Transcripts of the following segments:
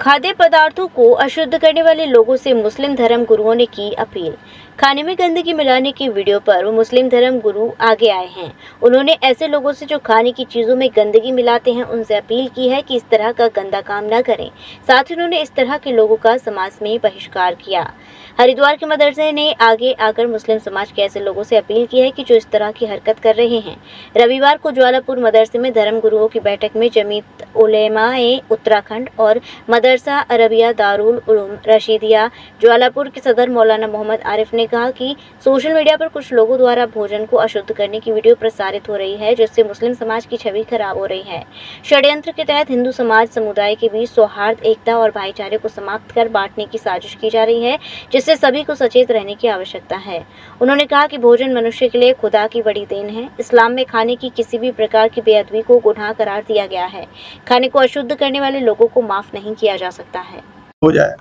खाद्य पदार्थों को अशुद्ध करने वाले लोगों से मुस्लिम धर्म गुरुओं ने की अपील। खाने में गंदगी मिलाने की वीडियो पर मुस्लिम धर्म गुरु आगे आए हैं। उन्होंने ऐसे लोगों से जो खाने की चीज़ों में गंदगी मिलाते हैं उनसे अपील की है कि इस तरह का गंदा काम न करें। साथ ही उन्होंने इस तरह के लोगों का समाज में बहिष्कार किया। हरिद्वार के मदरसे ने आगे आकर मुस्लिम समाज के ऐसे लोगों से अपील की है कि जो इस तरह की हरकत कर रहे हैं। रविवार को ज्वालापुर मदरसे में धर्म गुरुओं की बैठक में जमीयत उलेमाए उत्तराखंड और मदरसा अरबिया दारुल उलूम रशीदिया ज्वालापुर के सदर मौलाना मोहम्मद आरिफ ने कहा कि सोशल मीडिया पर कुछ लोगों द्वारा भोजन को अशुद्ध करने की वीडियो प्रसारित हो रही है, जिससे मुस्लिम समाज की छवि खराब हो रही है। षड्यंत्र के तहत हिंदू समाज समुदाय के बीच सौहार्द, एकता और भाईचारे को समाप्त कर बांटने की साजिश की जा रही है, जिससे सभी को सचेत रहने की आवश्यकता है। उन्होंने कहा कि भोजन मनुष्य के लिए खुदा की बड़ी देन है। इस्लाम में खाने की किसी भी प्रकार की बेअदबी को गुनाह करार दिया गया है। खाने को अशुद्ध करने वाले लोगों को माफ नहीं किया जा सकता है। हो जाए।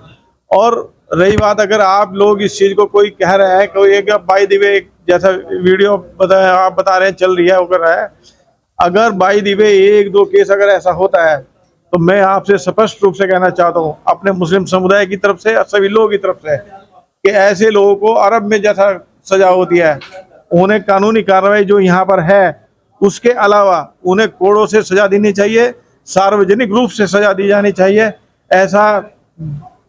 और रही बात, अगर आप लोग इस चीज को कोई कह रहे हैं, कोई एक बाई दिवे जैसा वीडियो आप बता रहे हैं चल रही है, वो कर रहा है, अगर बाई दिवे एक दो केस अगर ऐसा होता है तो मैं आपसे स्पष्ट रूप से कहना चाहता हूँ अपने मुस्लिम समुदाय की तरफ से और सभी लोगों की तरफ से कि ऐसे लोगों को अरब में जैसा सजा होती है, उन्हें कानूनी कार्रवाई जो यहाँ पर है उसके अलावा उन्हें कोड़ों से सजा देनी चाहिए, सार्वजनिक रूप से सजा दी जानी चाहिए। ऐसा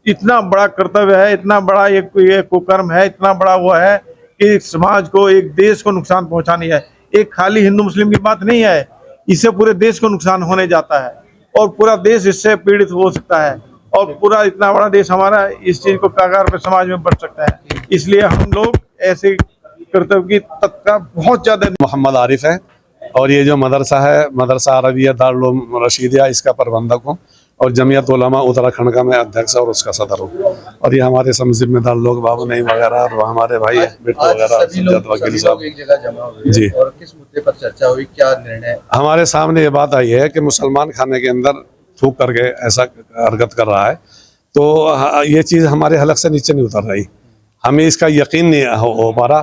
इतना बड़ा कर्तव्य है, इतना बड़ा ये कुकर्म है, इतना बड़ा वो है कि समाज को, एक देश को नुकसान पहुंचानी है। एक खाली हिंदू मुस्लिम की बात नहीं है, इससे पूरे देश को नुकसान होने जाता है और पूरा देश इससे पीड़ित हो सकता है और पूरा इतना बड़ा देश हमारा इस चीज को कागार पे समाज में बढ़ सकता है। इसलिए हम लोग ऐसे कर्तव्य की तत्का बहुत ज्यादा। मोहम्मद आरिफ है और ये जो मदरसा है, मदरसा अरबिया दारुल उलूम रशीदिया, इसका प्रबंधक हूँ और जमीयत उलेमा उत्तराखंड का मैं अध्यक्ष और उसका सदर हूँ। और ये हमारे सब जिम्मेदार लोग, बाबू नईम वगैरह और हमारे भाई बिट्टू वगैरह, वकील साहब एक जगह जमा हुए जी। और किस मुद्दे पर चर्चा हुई, क्या निर्णय? हमारे सामने ये बात आई है कि मुसलमान खाने के अंदर थूक करके ऐसा हरकत कर रहा है, तो ये चीज़ हमारे हलक से नीचे नहीं उतर रही। हमें इसका यकीन नहीं हो पा रहा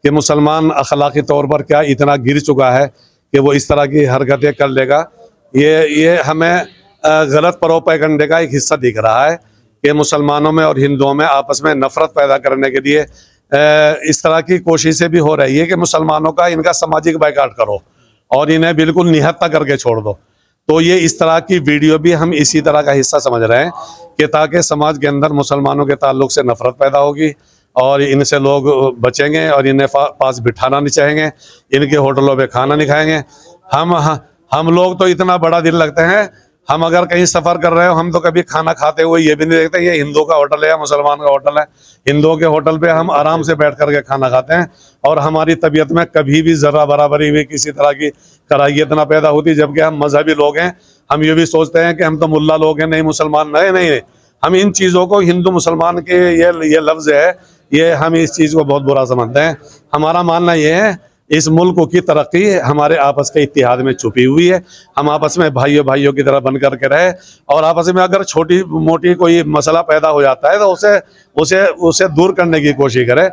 कि मुसलमान अखलाकी तौर पर क्या इतना गिर चुका है कि वो इस तरह की हरकतें कर लेगा। ये हमें गलत प्रोपेगेंडे का एक हिस्सा दिख रहा है कि मुसलमानों में और हिंदुओं में आपस में नफरत पैदा करने के लिए इस तरह की कोशिशें भी हो रही है कि मुसलमानों का इनका सामाजिक बायकाट करो और इन्हें बिल्कुल निहत्ता करके छोड़ दो। तो ये इस तरह की वीडियो भी हम इसी तरह का हिस्सा समझ रहे हैं कि ताकि समाज के अंदर मुसलमानों के ताल्लुक से नफरत पैदा होगी और इनसे लोग बचेंगे और इन्हें पास बिठाना नहीं चाहेंगे, इनके होटलों पे खाना नहीं खाएंगे। हम लोग तो इतना बड़ा दिल लगते हैं, हम अगर कहीं सफ़र कर रहे हो हम तो कभी खाना खाते हुए ये भी नहीं देखते ये हिंदू का होटल है या मुसलमान का होटल है। हिंदुओं के होटल पे हम आराम से बैठ करके खाना खाते हैं और हमारी तबीयत में कभी भी ज़रा बराबरी में किसी तरह की कराहियत ना पैदा होती, जबकि हम मजहबी लोग हैं। हम ये भी सोचते हैं कि हम तो मुल्ला लोग हैं, नहीं मुसलमान नहीं। हम इन चीज़ों को, हिंदू मुसलमान के ये लफ्ज़ है, ये हम इस चीज़ को बहुत बुरा समझते हैं। हमारा मानना ये है इस मुल्क की तरक्की हमारे आपस के इत्तेहाद में छुपी हुई है। हम आपस में भाइयों की तरह बन करके रहे और आपस में अगर छोटी मोटी कोई मसला पैदा हो जाता है तो उसे दूर करने की कोशिश करें।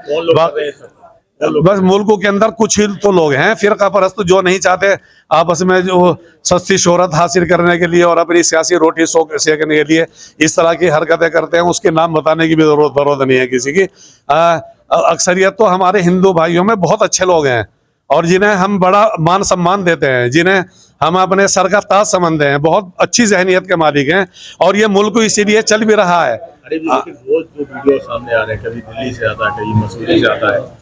बस मुल्क के अंदर कुछ ही तो लोग हैं फिरका परस्त जो नहीं चाहते आपस में जो सस्ती शोहरत हासिल करने के लिए और अपनी सियासी रोटी सेकने के लिए इस तरह की हरकतें करते हैं। उसके नाम बताने की भी जरूरत नहीं है किसी की। अक्सरियत तो हमारे हिंदू भाइयों में बहुत अच्छे लोग हैं और जिन्हें हम बड़ा मान सम्मान देते हैं, जिन्हें हम अपने सर का ताज समझते हैं, बहुत अच्छी जहनीत के मालिक हैं और ये मुल्क इसीलिए चल भी रहा है। लेकिन रोज जो वीडियो सामने आ रहे हैं, कभी दिल्ली से आता है, कभी मसूरी से आता है।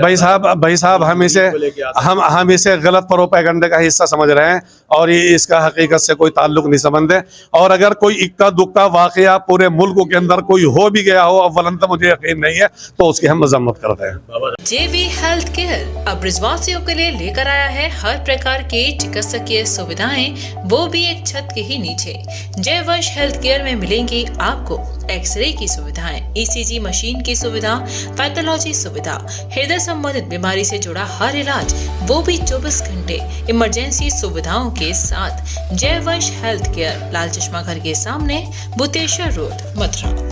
भाई साहब हम इसे गलत प्रोपेगेंडे का हिस्सा समझ रहे हैं और ये इसका हकीकत से कोई ताल्लुक नहीं समझते। और अगर कोई इक्का दुक्का वाकया पूरे मुल्क के अंदर कोई हो भी गया हो, अव्वलन तो मुझे यकीन नहीं है, तो उसकी हम मजम्मत करते हैं। जेवी हेल्थ केयर अब ब्रिजवासियों के लिए लेकर आया है हर प्रकार के चिकित्सकीय सुविधाएं, वो भी एक छत के ही नीचे। जयवंश हेल्थ केयर में मिलेंगी आपको एक्सरे की सुविधाएं, ईसीजी मशीन की सुविधा, पैथोलॉजी सुविधा, हृदय संबंधित बीमारी से जुड़ा हर इलाज, वो भी 24 घंटे इमरजेंसी सुविधाओं के साथ। जयवंश हेल्थ केयर, लाल चश्मा घर के सामने, बुतेश्वर रोड, मथुरा।